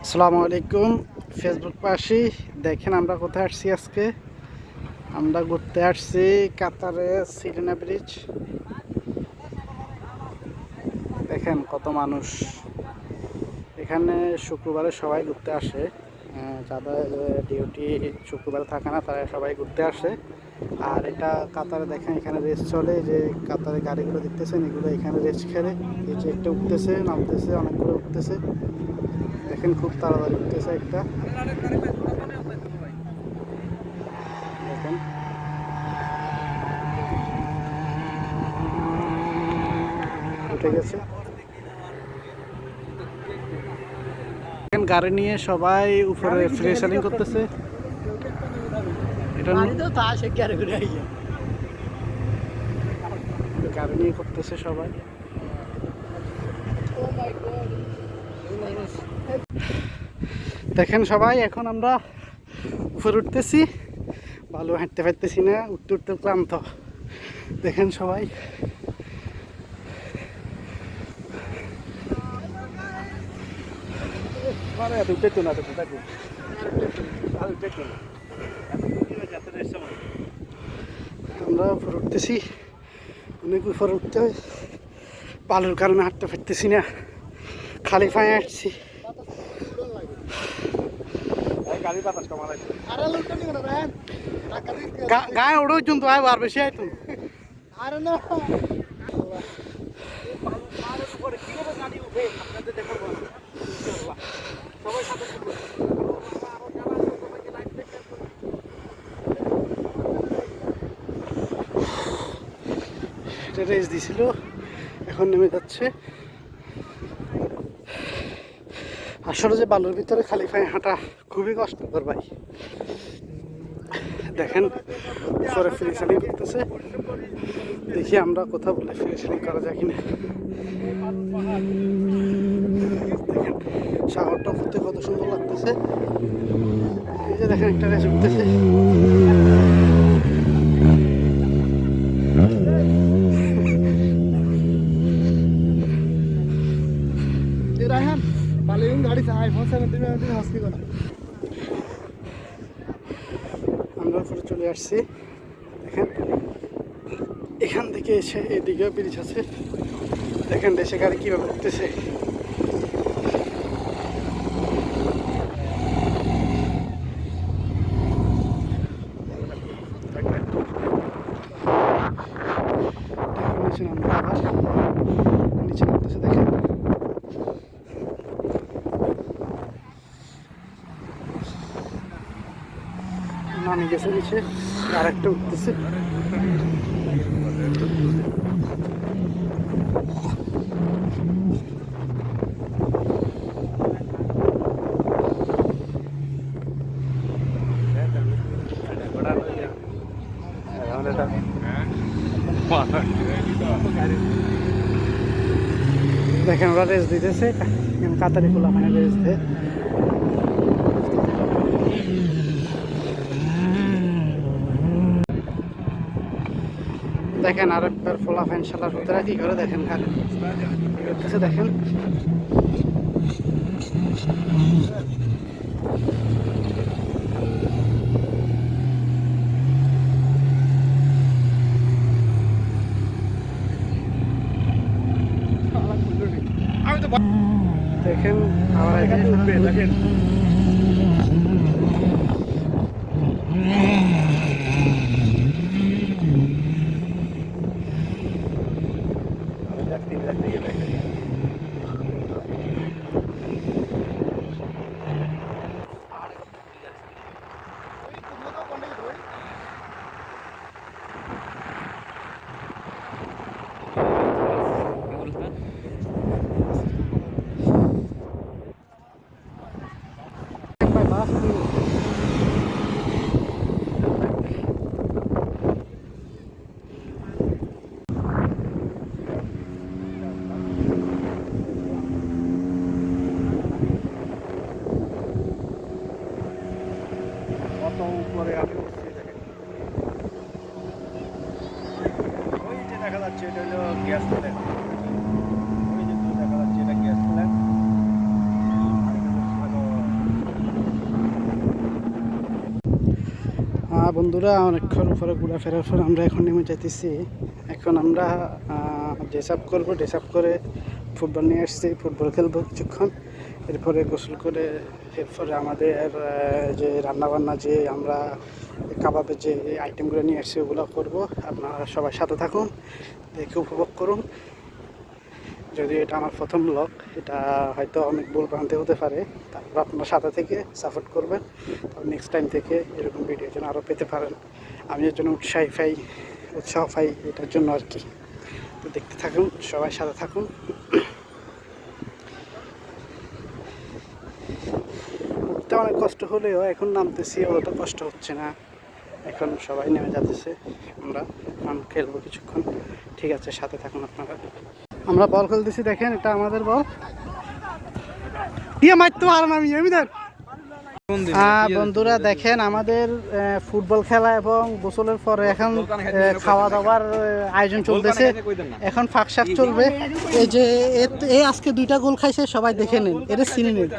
আসসালামু আলাইকুম ফেসবুক পাশি। দেখেন আমরা কোথায় আসছি আজকে। আমরা ঘুরতে আসছি কাতারে সিরিনা ব্রিজ। দেখেন কত মানুষ এখানে। শুক্রবারে সবাই ঘুরতে আসে, যাদের ডিউটি শুক্রবারে থাকে না তারা সবাই ঘুরতে আসে। আর এটা কাতারে দেখেন এখানে রেস চলে, যে কাতারে গাড়িগুলো দেখতেছেন এগুলো এখানে রেস খেলে। এই যে একটা উঠতেছে নামতেছে, অনেকগুলো উঠতেছে। দেখেন খুব তাড়াতাড়ি উঠতেছে একটা। দেখেন উঠে গেছে। দেখেন গাড়ি নিয়ে সবাই উপরে ফ্রি সেলিং করতেছে। এটা গাড়ি নিয়ে করতেছে সবাই। দেখেন সবাই এখন আমরা উপরে উঠতেছি, ভালো হাঁটতে পারতেছি না, উঠতে উঠতে ক্লান্ত। দেখেন সবাই আমরা উপরে উঠতেছি, অনেক উপরে উঠতে হয়, বালুর কারণে হাঁটতে পারতেছি না, খালি পায়ে হাঁটছি। গায়ে ওড়ো কিন্তু আয় বার বেশি আয় তুমি আর না রেস দিছিল, এখন নেমে যাচ্ছে। আসলে যে বালুর ভিতরে খালি পায়ে হাঁটা খুবই কষ্টকর ভাই। দেখেন উপরে ফ্রি সেলিং করতেছে, দেখি আমরা কোথাও বলে ফ্রি সেলিং করা যায় কিনা। দেখেন সাগরটা ঘুরতে কত সুন্দর লাগতেছে। এই যে দেখেন একটা রেস উঠতেছে। আমরা উপরে চলে আসছি। দেখেন এখান থেকে এসে এদিকেও ব্রিজ আছে। দেখেন দেশে গাড়ি কীভাবে উঠতেছে। নিচে নামবো আবার, নিচে নামতেছে দেখেন। নামে গেছে নিচে, আর একটা উঠতেছে। দেখেন ওরা রেস দিতেছে, কাতারি ফুলা মানে রেস দেয়। দেখেন আর একবার ফোলা ফ্যান শালার ভিতরে কি করে দেখেন খালি কি করতেছে দেখেন। দেখেন আবার দেখেন কত উপরে আমি উঠছি। দেখেন ওই যে দেখা যাচ্ছে এটা হলো গ্যাস প্ল্যান্ট, ওই যে দেখা যাচ্ছে এটা গ্যাস প্ল্যান্ট। বন্ধুরা, অনেকক্ষণ উপরে ঘোরাফেরার পর আমরা এখন নেমে যেতেছি। এখন আমরা ড্রেস আপ করবো, ড্রেস আপ করে ফুটবল নিয়ে আসছি, ফুটবল খেলবো কিছুক্ষণ। এরপরে গোসল করে এরপরে আমাদের যে রান্নাবান্না, যে আমরা কাবাবের যে আইটেমগুলো নিয়ে আসছি ওগুলো করবো। আপনারা সবাই সাথে থাকুন, দেখে উপভোগ করুন। যদি এটা আমার প্রথম ব্লগ, এটা হয়তো অনেক ভুল ভ্রান্তি হতে পারে, তারপর আপনার সাথে থেকে সাপোর্ট করবেন। তবে নেক্সট টাইম থেকে এরকম ভিডিও যেন আরও পেতে পারেন, আমি এর জন্য উৎসাহ পাই এটার জন্য আর কি। তো দেখতে থাকুন, সবাই সাথে থাকুন। উঠতে অনেক কষ্ট হলেও এখন নামতেছি, অত কষ্ট হচ্ছে না। এখন সবাই নেমে যাচ্ছে, আমরা এখন খেলবো কিছুক্ষণ। ঠিক আছে, সাথে থাকুন আপনারা। আমরা বল খেলতেছি, দেখেন এটা আমাদের বল। দিয়ে মারতে পারেন আমি ধর। বন্ধুরা দেখেন, আমাদের ফুটবল খেলা এবং গোসলের পরে এখন খাওয়া দাওয়ার আয়োজন চলতেছে। এখন ফাঁক শাক চলবে। এই যে এই আজকে 2টা গোল খাইছে, সবাই দেখে নেন, এটা চিনে নেন।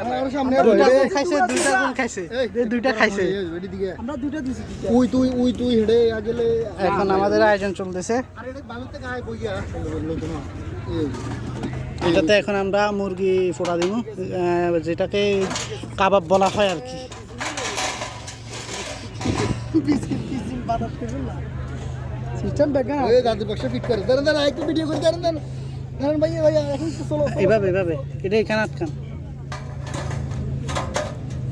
2টা গোল খাইছে, 2টা গোল খাইছে, এই 2টা খাইছে। এখন আমাদের আয়োজন চলতেছে। এটাতে এখন আমরা মুরগি ফোড়া দিব, যেটাকে কাবাব বলা হয় আর কি। এটা এখানে আটকান।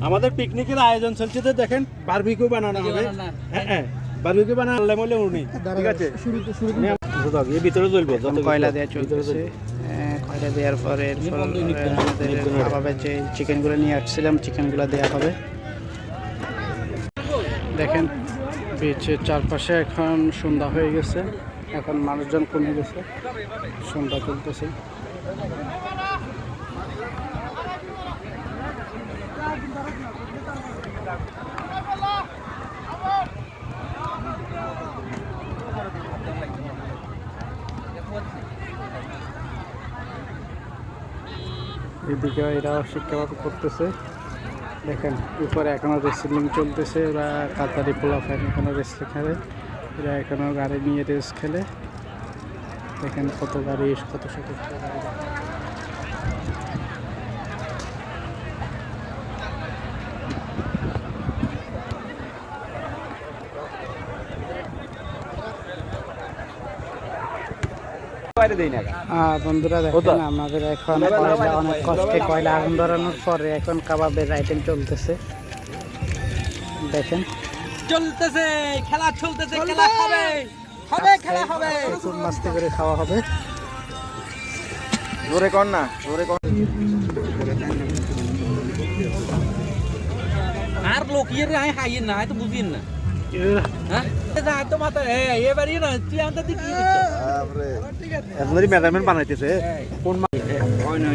আমাদের পিকনিকের আয়োজন চলছে, তো দেখেন বারবিকিউ বানানো হবে। হ্যাঁ, বারবিকিউ বানালে মলে উনি, ঠিক আছে। ভিতরে চলবে, কয়লা দেওয়া চলতেছে। কয়লা দেওয়ার পরে আমাদের কাবাবের যে চিকেনগুলো নিয়ে আসছিলাম, চিকেনগুলো দেওয়া হবে। দেখেন বিচের চারপাশে এখন সন্ধ্যা হয়ে গেছে, এখন মানুষজন কমে গেছে, সন্ধ্যা চলতেছে। এদিকে এরা শিক্ষাগত করতেছে। দেখেন উপরে এখনো রেসলিং চলতেছে, ওরা কাতারি পোলাফাইন এখনো রেসলিং খেলে, এরা এখনো গাড়ি নিয়ে রেস খেলে। দেখেন কত গাড়ি, কত শত গাড়ি। বন্ধুরা দেখেন, আমাদের এখন অনেক কষ্টে কয়লা আগুন ধরানোর পরে এখন কাবাবের আইটেম চলতেছে। দেখেন চলতেছে খেলা, চলতেছে খেলা, হবে হবে খেলা হবে, খুব মাস্তি করে খাওয়া হবে। জোরে কর না, জোরে কর। আর লোক ইয়ে আয় খাইয়েন না, তো বুঝিয়েন না। হ্যাঁ তো মাথা এবারই না, তুই আমাদের দিকে কি করছিস? আপনারই মেজারমেন্ট বানাইতেছে কোন হয় না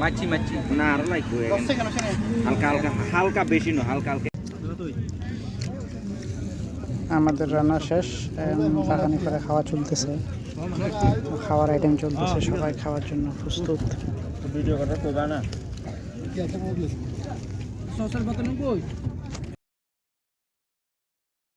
মাছি মাছি না, আর লাগবে হালকা হালকা, হালকা বেশি না, হালকা হালকা। আমাদের রান্না শেষ, বাগানে করে খাওয়া চলতেছে, খাওয়ার আইটেম চলতেছে, সবাই খাওয়ার জন্য প্রস্তুত। ভিডিও কথা কইবা না। সসার বোতল কই?